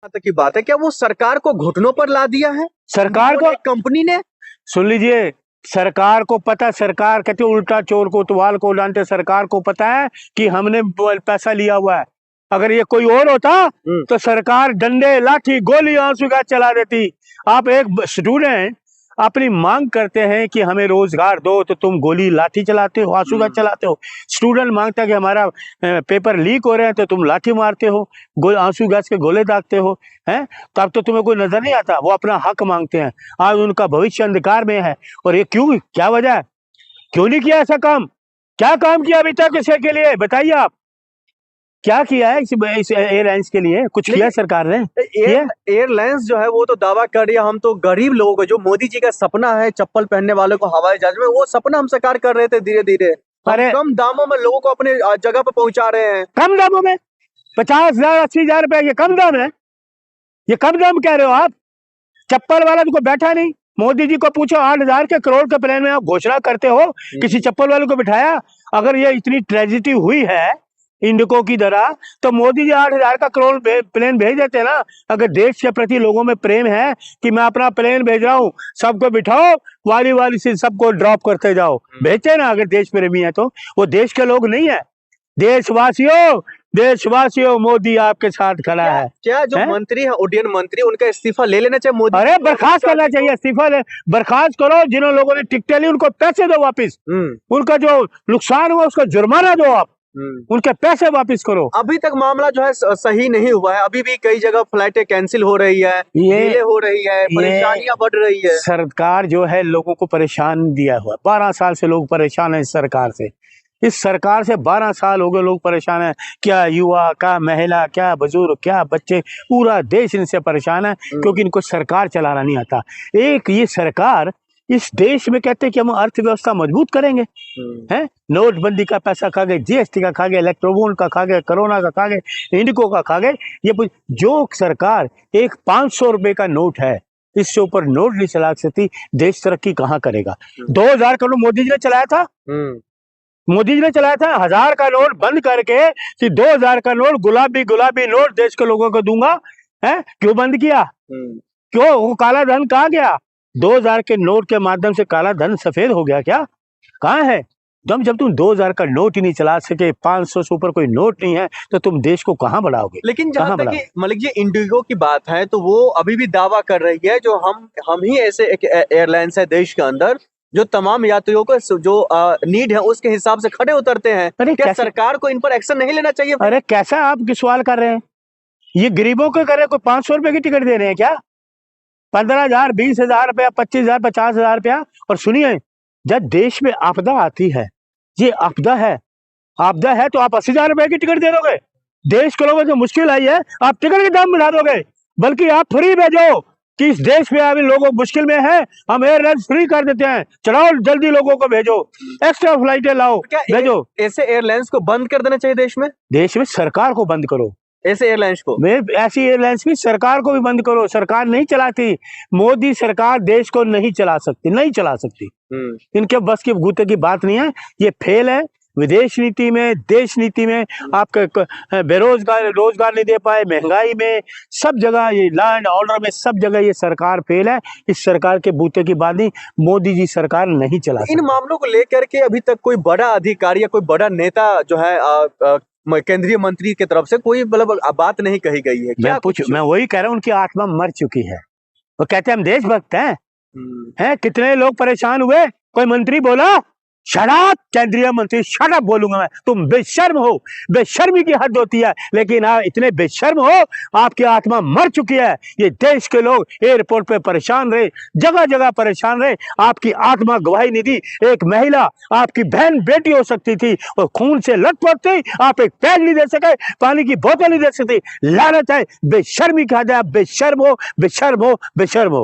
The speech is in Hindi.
तक की बात है, क्या वो सरकार को घुटनों पर ला दिया है सरकार को? कंपनी ने? सुन लीजिए, सरकार को पता, सरकार कहते उल्टा चोर को तुवाल को डांटे। सरकार को पता है कि हमने पैसा लिया हुआ है। अगर ये कोई और होता तो सरकार डंडे लाठी गोली आंसू गैस चला देती। आप एक स्टूडेंट अपनी मांग करते हैं कि हमें रोजगार दो, तो तुम गोली लाठी चलाते हो, आंसू गैस चलाते हो। स्टूडेंट मांगता है कि हमारा पेपर लीक हो रहे हैं, तो तुम लाठी मारते हो, आंसू गैस के गोले दागते हो, हैं? तो अब तो तुम्हें कोई नजर नहीं आता। वो अपना हक मांगते हैं। आज उनका भविष्य अंधकार में है। और ये क्यों, क्या वजह है? क्यों नहीं किया ऐसा काम? क्या काम किया अभी तक इसके के लिए? बताइए आप, क्या किया है इस एयरलाइंस के लिए? कुछ किया सरकार ने? एयरलाइंस जो है वो तो दावा कर रही है, हम तो गरीब लोगों को, जो मोदी जी का सपना है चप्पल पहनने वालों को हवाई जहाज में, वो सपना हम साकार कर रहे थे धीरे धीरे। अरे कम दामों में लोगों को अपने जगह पर पहुंचा रहे हैं। कम दामों में? 50,000 80,000 रुपए, ये कम दाम है? ये कम दाम कह रहे हो आप? चप्पल वाला तो कोई बैठा नहीं। मोदी जी को पूछो, 8,000 के करोड़ के प्लेन में आप घोषणा करते हो, किसी चप्पल वाले को बिठाया? अगर ये इतनी ट्रेजेडी हुई है इंडिको की तरह, तो मोदी जी 8,000 का करोड़ प्लेन भेज देते ना। अगर देश के प्रति लोगों में प्रेम है कि मैं अपना प्लेन भेज रहा हूँ, सबको बिठाओ, वाली वाली से सबको ड्रॉप करते जाओ, भेजते ना। अगर देश प्रेमी है तो वो देश के लोग नहीं है। देशवासियों, देशवासियों, मोदी आपके साथ खड़ा है। क्या जो मंत्री है, उड्डयन मंत्री, उनका इस्तीफा ले लेना चाहिए मोदी? अरे बर्खास्त करना चाहिए, इस्तीफा बर्खास्त करो। जिन लोगों ने टिकटें ली उनको पैसे दो वापिस। उनका जो नुकसान हुआ उसका जुर्माना दो आप, उनके पैसे वापस करो। अभी तक मामला जो है सही नहीं हुआ है। अभी भी कई जगह फ्लाइटें कैंसिल हो रही है, डिले हो रही है, परेशानियां बढ़ रही है। सरकार जो है लोगों को परेशान दिया हुआ। 12 साल से लोग परेशान है इस सरकार से। इस सरकार से 12 साल हो गए लोग परेशान है। क्या युवा, क्या महिला, क्या बुजुर्ग, क्या बच्चे, पूरा देश इनसे परेशान है, क्योंकि इनको सरकार चलाना नहीं आता। एक ये सरकार इस देश में कहते हैं कि हम अर्थव्यवस्था मजबूत करेंगे, हैं? नोटबंदी का पैसा खा गए, जीएसटी का खा गए, इलेक्ट्रोबोन का खा गए, कोरोना का खा गए, इंडिको का खा गए। ये जो सरकार एक 500 रुपए का नोट है, इससे ऊपर नोट नहीं चला सकती, देश तरक्की कहाँ करेगा? 2000 का नोट मोदी जी ने चलाया था। मोदी जी ने चलाया था। 1000 का नोट बंद करके कि 2000 का नोट, गुलाबी गुलाबी नोट देश के लोगों को दूंगा, है? क्यों बंद किया? क्यों? वो काला धन कहाँ गया? 2000 के नोट के माध्यम से काला धन सफेद हो गया क्या? कहाँ है? जब तुम 2000 का नोट ही नहीं चला सके, 500 से ऊपर कोई नोट नहीं है, तो तुम देश को कहाँ बढ़ाओगे? लेकिन जहाँ तक मलिक जी इंडिगो की बात है, तो वो अभी भी दावा कर रही है जो हम ही ऐसे एक एयरलाइंस है देश के अंदर जो तमाम यात्रियों को जो नीड है उसके हिसाब से खड़े उतरते हैं। क्या सरकार को इन पर एक्शन नहीं लेना चाहिए? अरे कैसा आप सवाल कर रहे हैं? ये गरीबों को कर रहे, कोई 500 रुपए की टिकट दे रहे हैं क्या? 15,000, 20,000 रुपया, 25,000, 50,000 रुपया। और सुनिए, जब देश में आपदा आती है, ये आपदा है तो आप 80,000 रुपए की टिकट दे दोगे? देश के लोगों को मुश्किल आई है, आप टिकट के दाम बढ़ा दोगे? बल्कि आप फ्री भेजो कि इस देश में अभी लोगों मुश्किल में है, हम एयरलाइन फ्री कर देते हैं, चलाओ जल्दी, लोगों को भेजो, एक्स्ट्रा फ्लाइटें लाओ, भेजो। ऐसे एयरलाइंस को बंद कर देना चाहिए देश में? देश में सरकार को बंद करो ऐसे एयरलाइंस को। ऐसी एयरलाइंस भी सरकार को भी बंद करो। सरकार नहीं चलाती, मोदी सरकार देश को नहीं चला सकती। इनके बस की भूते की बात नहीं है, ये फेल है। विदेश नीति में, देश नीति में, आपके बेरोजगार रोजगार नहीं दे पाए, महंगाई में, सब जगह ये लॉ एंड ऑर्डर में, सब जगह ये सरकार फेल है। इस सरकार के बूते की बात नहीं, मोदी जी सरकार नहीं चला सकती। इन मामलों को लेकर के अभी तक कोई बड़ा अधिकारी या कोई बड़ा नेता जो है केंद्रीय मंत्री की तरफ से कोई मतलब बात नहीं कही गई है? मैं वही कह रहा हूँ, उनकी आत्मा मर चुकी है। वो कहते हैं हम देशभक्त हैं। कितने लोग परेशान हुए, कोई मंत्री बोला शट अप, केंद्रीय मंत्री शट अप बोलूंगा मैं। तुम बेशर्म हो, बेशर्मी की हद होती है। लेकिन आप इतने बेशर्म हो, आपकी आत्मा मर चुकी है। ये देश के लोग एयरपोर्ट पे परेशान रहे, जगह जगह परेशान रहे, आपकी आत्मा गवाही नहीं दी। एक महिला आपकी बहन बेटी हो सकती थी और खून से लथपथ थी, आप एक पैर नहीं दे सके, पानी की बोतल नहीं दे सकती। लानत है, बेशर्मी कहा जाए, बेशर्म हो, बेशर्म हो, बेशर्म हो।